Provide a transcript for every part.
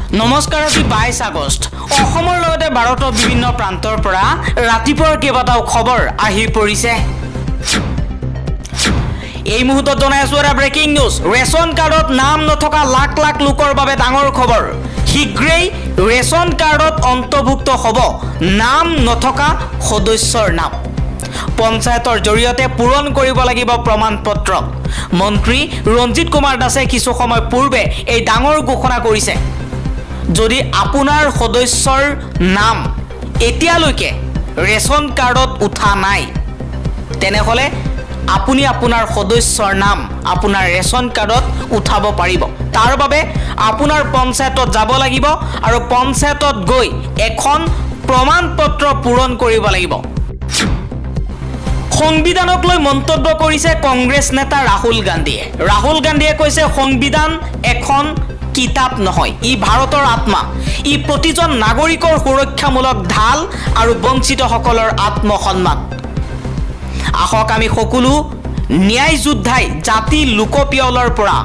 নমস্কাৰ। আজি 22 আগষ্ট। অসমৰ লগতে ভাৰতৰ বিভিন্ন প্ৰান্তৰ পৰা ৰাতিপুৱাৰ কেইবাটাও খবৰ আহি পৰিছে। এই মুহূৰ্তত জনাই আছো এটা ব্ৰেকিং নিউজ। ৰেচন কাৰ্ডত নাম নথকা লাখ লাখ লোকৰ বাবে ডাঙৰ খবৰ। শীঘ্ৰেই ৰেচন কাৰ্ডত অন্তৰ্ভুক্ত হ'ব নাম নথকা সদস্যৰ নাম। পঞ্চায়তৰ জৰিয়তে পূৰণ কৰিব লাগিব প্ৰমাণ পত্ৰ। মন্ত্ৰী ৰঞ্জিত কুমাৰ দাসে কিছু সময় পূৰ্বে এই ডাঙৰ ঘোষণা কৰিছে। যদি আপোনাৰ সদস্যৰ নাম এতিয়ালৈকে ৰেচন কাৰ্ডত উঠা নাই, তেনেহ'লে আপুনি আপোনাৰ সদস্যৰ নাম আপোনাৰ ৰেচন কাৰ্ডত উঠাব পাৰিব। তাৰ বাবে আপোনাৰ পঞ্চায়তত যাব লাগিব আৰু পঞ্চায়তত গৈ এখন প্ৰমাণ পত্ৰ পূৰণ কৰিব লাগিব। সংবিধানক লৈ মন্তব্য কৰিছে কংগ্ৰেছ নেতা ৰাহুল গান্ধীয়ে। ৰাহুল গান্ধীয়ে কৈছে সংবিধান এখন কিতাপ নহয়, ই ভাৰতৰ আত্মা। ই প্ৰতিজন নাগৰিকৰ সুৰক্ষামূলক ঢাল আৰু বঞ্চিতসকলৰ আত্মসন্মান। আহক আমি সকলো ন্যায় যোদ্ধাই জাতি লোকপিয়লৰ পৰা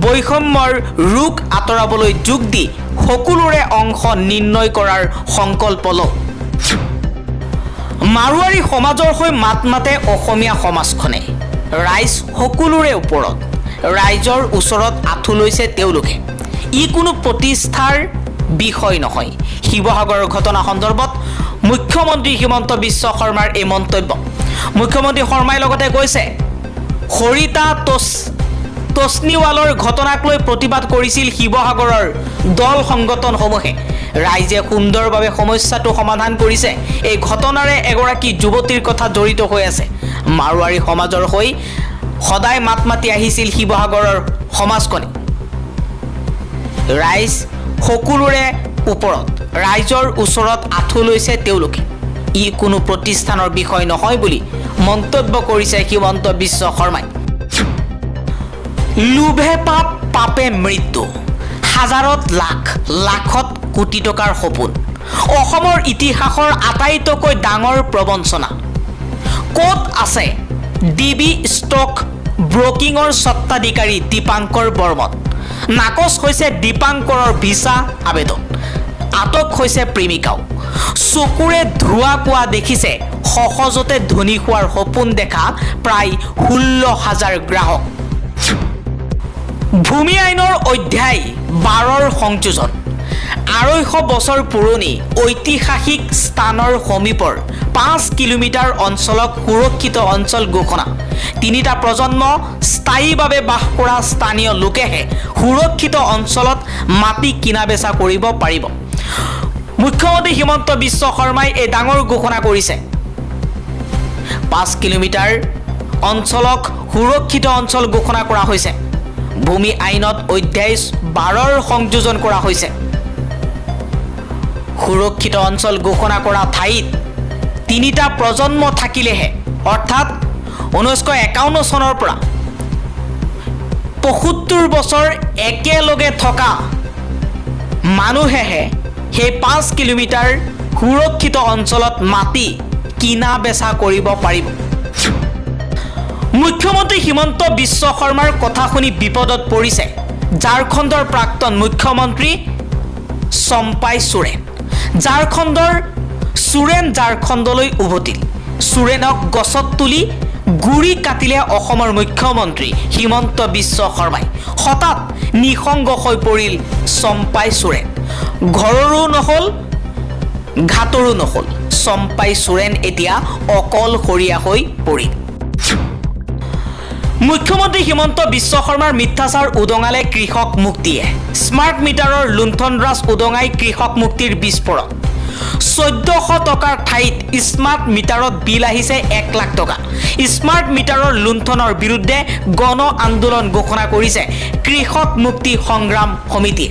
বৈষম্যৰ ৰোগ আঁতৰাবলৈ যোগ দি সকলোৰে অংশ নিৰ্ণয় কৰাৰ সংকল্প লওঁ। মাৰোৱাৰী সমাজৰ হৈ মাত মাতে অসমীয়া সমাজখনে। ৰাইজ সকলোৰে ওপৰত, ৰাইজৰ ওচৰত আঁঠু লৈছে তেওঁলোকে। ই কোনো প্ৰতিষ্ঠাৰ বিষয় নহয়। শিৱসাগৰৰ ঘটনা সন্দৰ্ভত মুখ্যমন্ত্ৰী হিমন্ত বিশ্ব শৰ্মাৰ এই মন্তব্য। মুখ্যমন্ত্ৰী শৰ্মাই লগতে কৈছে, হৰিতা তছনিৱালৰ ঘটনাক লৈ প্ৰতিবাদ কৰিছিল শিৱসাগৰৰ দল সংগঠনসমূহে। ৰাইজে সুন্দৰভাৱে সমস্যাটো সমাধান কৰিছে। এই ঘটনাৰে এগৰাকী যুৱতীৰ কথা জড়িত হৈ আছে। মাৰোৱাৰী সমাজৰ হৈ সদায় মাত মাতি আহিছিল শিৱসাগৰৰ সমাজখনে। ৰাইজ সকলোৰে ওপৰত, ৰাইজৰ ওচৰত আঁঠু লৈছে তেওঁলোকে। ই কোনো প্ৰতিষ্ঠানৰ বিষয় নহয় বুলি মন্তব্য কৰিছে হিমন্ত বিশ্ব শৰ্মাই। লোভে পাপ, পাপে মৃত্যু। হাজাৰত লাখ, লাখত কোটি টকাৰ সপোন। অসমৰ ইতিহাসৰ আটাইতকৈ ডাঙৰ প্ৰবঞ্চনা। ক'ত আছে DB ষ্টক ব্ৰকিঙৰ স্বত্বাধিকাৰী দীপাংকৰ বৰ্মন? নাকচ হৈছে দীপাংকৰৰ ভিছা আবেদন। আটক হৈছে প্ৰেমিকাও। চকুৰে ধোঁৱা কোৱা দেখিছে সহজতে ধনী হোৱাৰ সপোন দেখা প্ৰায় 16,000 গ্ৰাহক। ভূমি আইনৰ অধ্যায় 12ৰ সংযোজন। 250 বছৰ পুৰণি ঐতিহাসিক স্থানৰ সমীপৰ 5 কিলোমিটাৰ অঞ্চলক সুৰক্ষিত অঞ্চল ঘোষণা। 3টা প্ৰজন্ম স্থায়ীভাৱে বাস কৰা স্থানীয় লোকেহে সুৰক্ষিত অঞ্চলত মাটি কিনা বেচা কৰিব পাৰিব। মুখ্যমন্ত্ৰী হিমন্ত বিশ্ব শৰ্মাই এই ডাঙৰ ঘোষণা কৰিছে। 5 কিলোমিটাৰ অঞ্চলক সুৰক্ষিত অঞ্চল ঘোষণা কৰা হৈছে। ভূমি আইনত অধ্যায় 12ৰ সংযোজন কৰা হৈছে। সুৰক্ষিত অঞ্চল ঘোষণা কৰা ঠাইত 3টা প্ৰজন্ম থাকিলেহে, অৰ্থাৎ 1951 চনৰ পৰা 75 বছৰ একেলগে থকা মানুহেহে সেই 5 কিলোমিটাৰ সুৰক্ষিত অঞ্চলত মাটি কিনা বেচা কৰিব পাৰিব। মুখ্যমন্ত্ৰী হিমন্ত বিশ্ব শৰ্মাৰ কথা শুনি বিপদত পৰিছে ঝাৰখণ্ডৰ প্ৰাক্তন মুখ্যমন্ত্ৰী চম্পাই সোৰেন। সোৰেন ঝাৰখণ্ডলৈ উভতিল। সোৰেনক গছত তুলি গুৰি কাটিলে অসমৰ মুখ্যমন্ত্ৰী হিমন্ত বিশ্ব শৰ্মাই। হঠাৎ নিসংগ হৈ পৰিল চম্পাই সোৰেন। ঘৰৰো নহ'ল, ঘাটৰো নহ'ল। চম্পাই সোৰেন এতিয়া অকলশৰীয়া হৈ পৰিল। মুখ্যমন্ত্ৰী হিমন্ত বিশ্ব শৰ্মাৰ মিথ্যাচাৰ উদঙালে কৃষক মুক্তিয়ে। স্মাৰ্ট মিটাৰৰ লুণ্ঠনৰাজ উদঙাই কৃষক মুক্তিৰ বিস্ফোৰণ। 1400 টকাৰ ঠাইত স্মাৰ্ট মিটাৰত বিল আহিছে 1 লাখ টকা। স্মাৰ্ট মিটাৰৰ লুণ্ঠনৰ বিৰুদ্ধে গণ আন্দোলন ঘোষণা কৰিছে কৃষক মুক্তি সংগ্ৰাম সমিতিয়ে।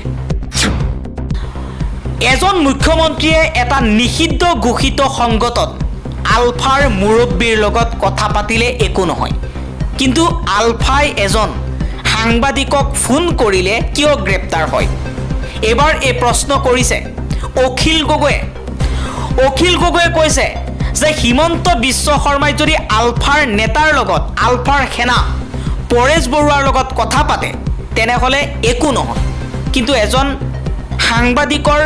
এজন মুখ্যমন্ত্ৰীয়ে এটা নিষিদ্ধ ঘোষিত সংগঠন আলফাৰ মুৰব্বীৰ লগত কথা পাতিলে একো নহয়, কিন্তু আলফাই এজন সাংবাদিকক ফোন কৰিলে কিয় গ্ৰেপ্তাৰ হয়? এবাৰ এই প্ৰশ্ন কৰিছে অখিল গগৈয়ে। অখিল গগৈয়ে কৈছে যে হিমন্ত বিশ্ব শৰ্মাই যদি আলফাৰ নেতাৰ লগত, আলফাৰ সেনা পৰেশ বৰুৱাৰ লগত কথা পাতে তেনেহ'লে একো নহয়, কিন্তু এজন সাংবাদিকৰ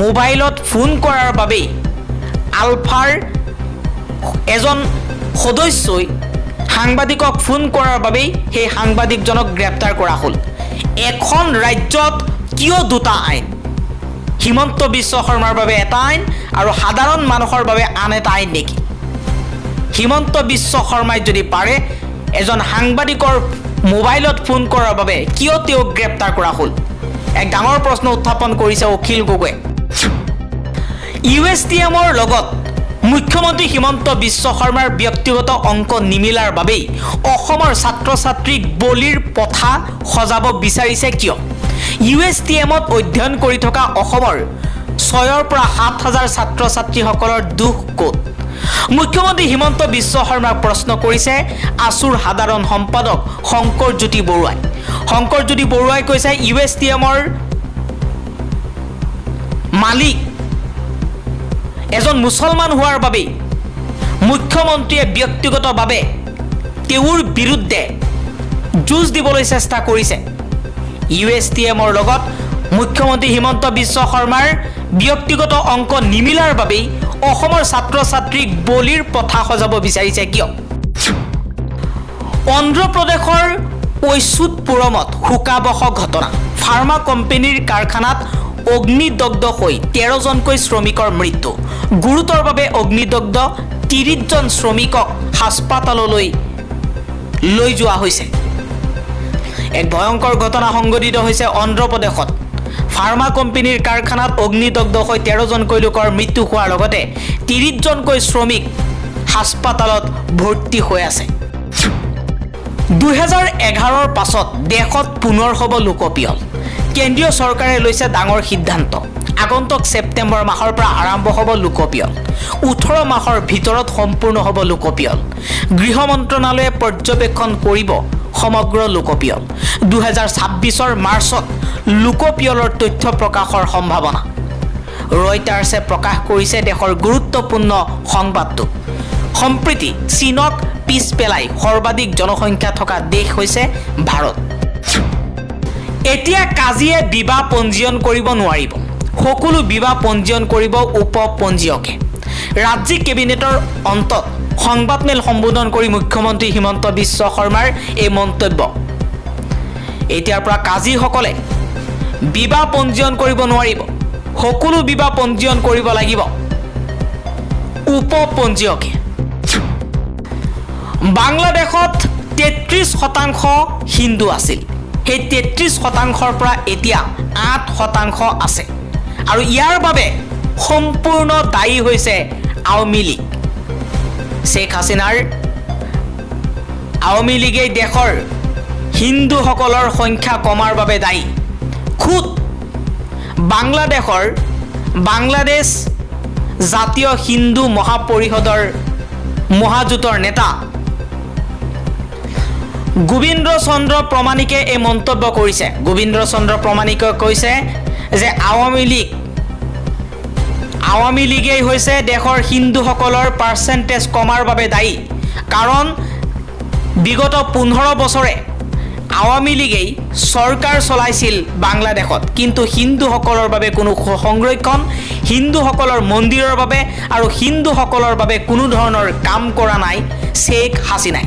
মোবাইলত ফোন কৰাৰ বাবেই আলফাৰ এজন সদস্যই সাংবাদিকক ফোন কৰাৰ বাবেই সেই সাংবাদিকজনক গ্ৰেপ্তাৰ কৰা হ'ল। এখন ৰাজ্যত কিয় দুটা আইন? হিমন্ত বিশ্ব শৰ্মাৰ বাবে এটা আইন আৰু সাধাৰণ মানুহৰ বাবে আন এটা আইন নেকি? হিমন্ত বিশ্ব শৰ্মাই যদি পাৰে এজন সাংবাদিকৰ মোবাইলত ফোন কৰাৰ বাবে কিয় তেওঁক গ্ৰেপ্তাৰ কৰা হ'ল? এক ডাঙৰ প্ৰশ্ন উত্থাপন কৰিছে অখিল গগৈয়ে। USTMৰ লগত মুখ্যমন্ত্ৰী হিমন্ত বিশ্ব শৰ্মাৰ ব্যক্তিগত অংক নিমিলাৰ বাবেই অসমৰ ছাত্ৰ ছাত্ৰীক বলিৰ পথা সজাব বিচাৰিছে কিয়? USTMত অধ্যয়ন কৰি থকা অসমৰ 6ৰ পৰা 7,000 ছাত্ৰ ছাত্ৰীসকলৰ দুখ ক'ত? মুখ্যমন্ত্ৰী হিমন্ত বিশ্ব শৰ্মাক প্ৰশ্ন কৰিছে আছুৰ সাধাৰণ সম্পাদক শংকৰজ্যোতি বৰুৱাই। শংকৰজ্যোতি বৰুৱাই কৈছে USTMৰ মালিক এজন মুছলমান হোৱাৰ বাবেই মুখ্যমন্ত্ৰীয়ে ব্যক্তিগতভাৱে তেওঁৰ বিৰুদ্ধে যুঁজ দিবলৈ চেষ্টা কৰিছে। USTMৰ লগত মুখ্যমন্ত্ৰী হিমন্ত বিশ্ব শৰ্মাৰ ব্যক্তিগত অংক নিমিলাৰ বাবেই অসমৰ ছাত্ৰ ছাত্ৰীক বলিৰ পথা সজাব বিচাৰিছে কিয়? অন্ধ্ৰপ্ৰদেশৰ ঐচুতপুৰমত শোকাবহ ঘটনা। ফাৰ্মা কোম্পানীৰ কাৰখানাত অগ্নিদগ্ধ হৈ 13জনকৈ শ্ৰমিকৰ মৃত্যু। গুৰুতৰভাৱে অগ্নিদগ্ধ 30জন শ্ৰমিকক হাস্পাতাললৈ লৈ যোৱা হৈছে। এক ভয়ংকৰ ঘটনা সংঘটিত হৈছে অন্ধ্ৰপ্ৰদেশত। ফাৰ্মা কোম্পানীৰ কাৰখানাত অগ্নিদগ্ধ হৈ 13জনকৈ লোকৰ মৃত্যু হোৱাৰ লগতে 30জনকৈ শ্ৰমিক হাস্পাতালত ভৰ্তি হৈ আছে। 2011ৰ পাছত দেশত পুনৰ হ'ব লোকপিয়ল। কেন্দ্ৰীয় চৰকাৰে লৈছে ডাঙৰ সিদ্ধান্ত। আগন্তুক ছেপ্টেম্বৰ মাহৰ পৰা আৰম্ভ হ'ব লোকপিয়ল। 18 মাহৰ ভিতৰত সম্পূৰ্ণ হ'ব লোকপিয়ল। গৃহ মন্ত্ৰণালয়ে পৰ্যবেক্ষণ কৰিব সমগ্ৰ লোকপিয়ল। 2026ৰ মাৰ্চত লোকপিয়লৰ তথ্য প্ৰকাশৰ সম্ভাৱনা। ৰয়টাৰ্ছে প্ৰকাশ কৰিছে দেশৰ গুৰুত্বপূৰ্ণ সংবাদটো। সম্প্ৰতি চীনক পিছ পেলাই সৰ্বাধিক জনসংখ্যা থকা দেশ হৈছে ভাৰত। এতিয়া কাজিয়ে বিবাহ পঞ্জীয়ন কৰিব নোৱাৰিব। সকলো বিবাহ পঞ্জীয়ন কৰিব উপ-পঞ্জীয়কে। ৰাজ্যিক কেবিনেটৰ অন্তত সংবাদমেল সম্বোধন কৰি মুখ্যমন্ত্ৰী হিমন্ত বিশ্ব শৰ্মাৰ এই মন্তব্য। এতিয়াৰ পৰা কাজীসকলে বিবাহ পঞ্জীয়ন কৰিব নোৱাৰিব। সকলো বিবাহ পঞ্জীয়ন কৰিব লাগিব উপ-পঞ্জীয়কে। বাংলাদেশত 33% হিন্দু আছিল। সেই 33%ৰ পৰা এতিয়া 8% আছে আৰু ইয়াৰ বাবে সম্পূৰ্ণ দায়ী হৈছে আওয়ামী লীগ। শেখ হাছিনাৰ আওয়ামী লীগে দেশৰ হিন্দুসকলৰ সংখ্যা কমাৰ বাবে দায়ী। খুদ বাংলাদেশ জাতীয় হিন্দু মহাপৰিষদৰ মহাজোঁটৰ নেতা গোবিন্দ্ৰ চন্দ্ৰ প্ৰমাণিকে এই মন্তব্য কৰিছে। গোবিন্দ্ৰ চন্দ্ৰ প্ৰমাণিকে কৈছে যে আওয়ামী লীগেই হৈছে দেশৰ হিন্দুসকলৰ পাৰ্চেণ্টেজ কমাৰ বাবে দায়ী। কাৰণ বিগত 15 বছৰে আওয়ামী লীগেই চৰকাৰ চলাইছিল বাংলাদেশত, কিন্তু হিন্দুসকলৰ বাবে কোনো সংৰক্ষণ, হিন্দুসকলৰ মন্দিৰৰ বাবে আৰু হিন্দুসকলৰ বাবে কোনো ধৰণৰ কাম কৰা নাই শেখ হাছিনাই।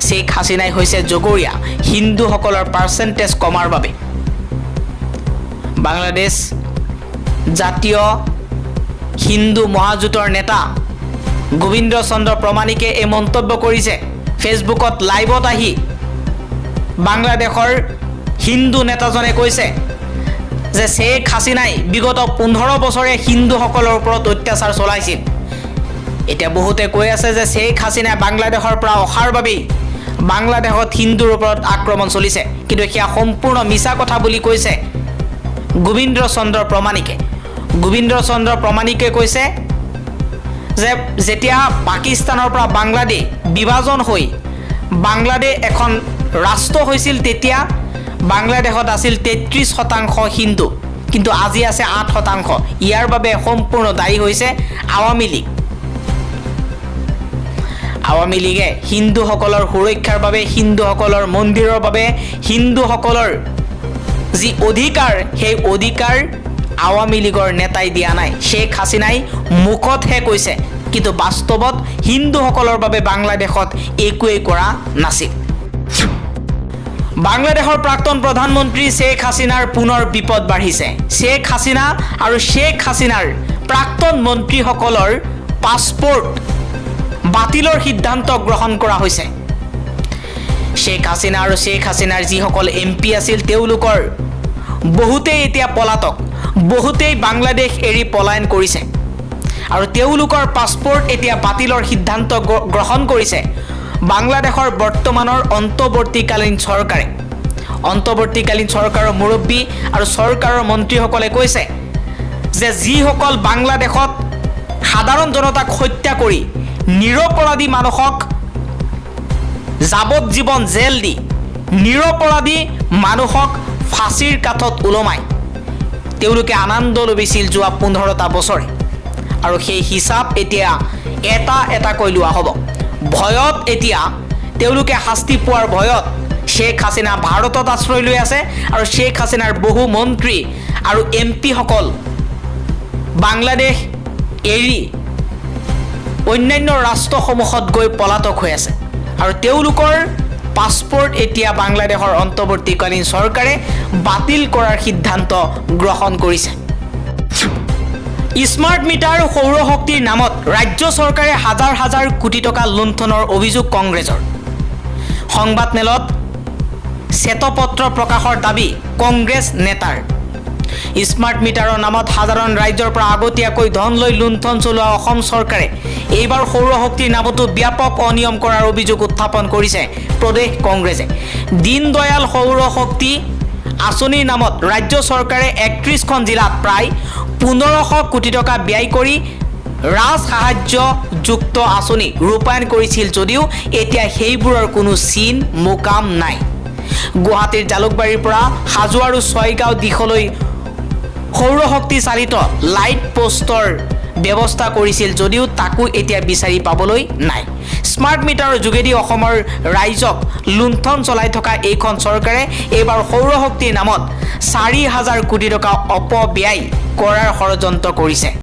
শেখ হাছিনাই হৈছে জগৰীয়া হিন্দুসকলৰ পাৰ্চেণ্টেজ কমাৰ বাবে। বাংলাদেশ জাতীয় হিন্দু মহাজোঁটৰ নেতা গোবিন্দ্ৰ চন্দ্ৰ প্ৰমাণিকে এই মন্তব্য কৰিছে। ফেচবুকত লাইভত আহি বাংলাদেশৰ হিন্দু নেতাজনে কৈছে যে শেখ হাছিনাই বিগত 15 বছৰে হিন্দুসকলৰ ওপৰত অত্যাচাৰ চলাইছিল। এতিয়া বহুতে কৈ আছে যে শেখ হাছিনাই বাংলাদেশৰ পৰা অহাৰ বাবেই বাংলাদেশত হিন্দুৰ ওপৰত আক্ৰমণ চলিছে, কিন্তু সেয়া সম্পূৰ্ণ মিছা কথা বুলি কৈছে গোবিন্দ্ৰ চন্দ্ৰ প্ৰমাণিকে। গোবিন্দ্ৰ চন্দ্ৰ প্ৰমাণিকে কৈছে যে যেতিয়া পাকিস্তানৰ পৰা বাংলাদেশ বিভাজন হৈ বাংলাদেশ এখন ৰাষ্ট্ৰ হৈছিল, তেতিয়া বাংলাদেশত আছিল 33% হিন্দু, কিন্তু আজি আছে 8%। ইয়াৰ বাবে সম্পূৰ্ণ দায়ী হৈছে আওয়ামী লীগ। আওয়ামী লীগে হিন্দুসকলৰ সুৰক্ষাৰ বাবে, হিন্দুসকলৰ মন্দিৰৰ বাবে, হিন্দুসকলৰ যি অধিকাৰ সেই অধিকাৰ আৱামী লীগৰ নেতাই দিয়া নাই। শ্বেখ হাছিনাই মুখতহে কৈছে, কিন্তু বাস্তৱত হিন্দুসকলৰ বাবে বাংলাদেশত একোৱেই কৰা নাছিল। বাংলাদেশৰ প্ৰাক্তন প্ৰধানমন্ত্ৰী শ্বেখ হাছিনাৰ পুনৰ বিপদ বাঢ়িছে। শ্বেখ হাছিনা আৰু শ্বেখ হাছিনাৰ প্ৰাক্তন মন্ত্ৰীসকলৰ পাছপোৰ্ট বাতিলৰ সিদ্ধান্ত গ্ৰহণ কৰা হৈছে। শ্বেখ হাছিনা আৰু শ্বেখ হাছিনাৰ যিসকল MP আছিল তেওঁলোকৰ বহুতেই এতিয়া পলাতক, বহুতেই বাংলাদেশ এৰি পলায়ন কৰিছে আৰু তেওঁলোকৰ পাছপোৰ্ট এতিয়া বাতিলৰ সিদ্ধান্ত গ্ৰহণ কৰিছে বাংলাদেশৰ বৰ্তমানৰ অন্তৱৰ্তীকালীন চৰকাৰে। অন্তৱৰ্তীকালীন চৰকাৰৰ মুৰব্বী আৰু চৰকাৰৰ মন্ত্ৰীসকলে কৈছে যে যিসকল বাংলাদেশত সাধাৰণ জনতাক হত্যা কৰি নিৰপৰাধী মানুহক যাৱজ্জীৱন জেল দি নিৰপৰাধী মানুহক ফাঁচীৰ কাঠত ওলমাই তেওঁলোকে আনন্দ লভিছিল যোৱা 15টা বছৰে, আৰু সেই হিচাপ এতিয়া এটা এটাকৈ লোৱা হ'ব। ভয়ত এতিয়া তেওঁলোকে শাস্তি পোৱাৰ ভয়ত শ্বেখ হাছিনা ভাৰতত আশ্ৰয় লৈ আছে আৰু শ্বেখ হাছিনাৰ বহু মন্ত্ৰী আৰু MP-সকল বাংলাদেশ এৰি অন্যান্য ৰাষ্ট্ৰসমূহত গৈ পলাতক হৈ আছে আৰু তেওঁলোকৰ পাছপোৰ্ট এতিয়া বাংলাদেশৰ অন্তৱৰ্তীকালীন চৰকাৰে বাতিল কৰাৰ সিদ্ধান্ত গ্ৰহণ কৰিছে। স্মাৰ্ট মিটাৰ সৌৰশক্তিৰ নামত ৰাজ্য চৰকাৰে হাজাৰ হাজাৰ কোটি টকা লুণ্ঠনৰ অভিযোগ কংগ্ৰেছৰ। সংবাদ মেলত শ্বেতপত্ৰ প্ৰকাশৰ দাবী কংগ্ৰেছ নেতাৰ। স্মাৰ্ট মিটাৰৰ নামত সাধাৰণ ৰাইজৰ পৰা আগতীয়াকৈ ধন লৈ লুণ্ঠন চলোৱা অসম চৰকাৰে এইবাৰ সৌৰশক্তিৰ নামতো ব্যাপক অনিয়ম কৰাৰ অভিযোগ উত্থাপন কৰিছে প্ৰদেশ কংগ্ৰেছে। দীনদয়াল সৌৰশক্তি আঁচনিৰ নামত ৰাজ্য চৰকাৰে 31খন জিলাত প্ৰায় 1500 কোটি টকা ব্যয় কৰি ৰাজ সাহায্যযুক্ত আঁচনি ৰূপায়ণ কৰিছিল যদিও এতিয়া সেইবোৰৰ কোনো চিন মোকাম নাই। গুৱাহাটীৰ জালুকবাৰীৰ পৰা হাজো আৰু ছয়গাঁও দিশলৈ সৌৰশক্তি চালিত লাইট পোষ্টৰ ব্যৱস্থা কৰিছিল যদিও তাকো এতিয়া বিচাৰি পাবলৈ নাই। স্মাৰ্ট মিটাৰৰ যোগেদি অসমৰ ৰাইজক লুণ্ঠন চলাই থকা এইখন চৰকাৰে এইবাৰ সৌৰশক্তিৰ নামত 4000 কোটি টকা অপব্যয় কৰাৰ ষড়যন্ত্ৰ কৰিছে।